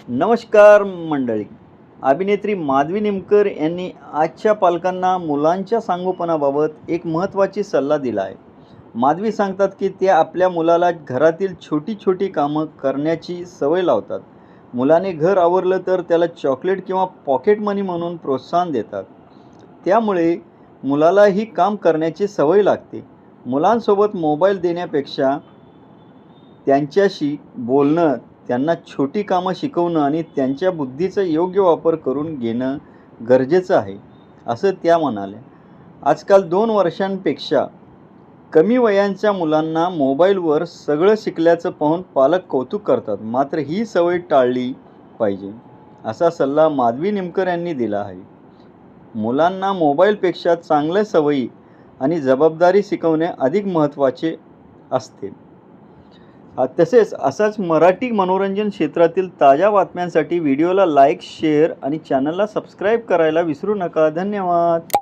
नमस्कार मंडळी. अभिनेत्री माधवी निमकर यांनी आजच्या पालकांना मुलांच्या संगोपनाबाबत एक महत्त्वाची सल्ला दिला आहे. माधवी सांगतात की ते आपल्या मुलाला घरातील छोटी छोटी कामं करण्याची सवय लावतात. मुलाने घर आवरलं तर त्याला चॉकलेट किंवा पॉकेट मनी म्हणून प्रोत्साहन देतात. त्यामुळे मुलाला ही काम करण्याची सवय लागते. मुलांसोबत मोबाईल देण्यापेक्षा त्यांच्याशी बोलणं, त्यांना छोटी कामं शिकवणं आणि त्यांच्या बुद्धीचा योग्य वापर करून घेणं गरजेचं आहे, असं त्या म्हणाल्या. आजकाल 2 वर्षांपेक्षा कमी वयांच्या मुलांना मोबाईलवर सगळं शिकल्याचं पाहून पालक कौतुक करतात. मात्र ही सवय टाळली पाहिजे, असा सल्ला माधवी निमकर यांनी दिला आहे. मुलांना मोबाईलपेक्षा चांगल्या सवयी आणि जबाबदारी शिकवणे अधिक महत्त्वाचे असते. तसेच असाच मराठी मनोरंजन क्षेत्रातील ताज्या बातम्यांसाठी व्हिडिओला लाईक, शेअर आणि चॅनलला सबस्क्राईब करायला विसरू नका. धन्यवाद.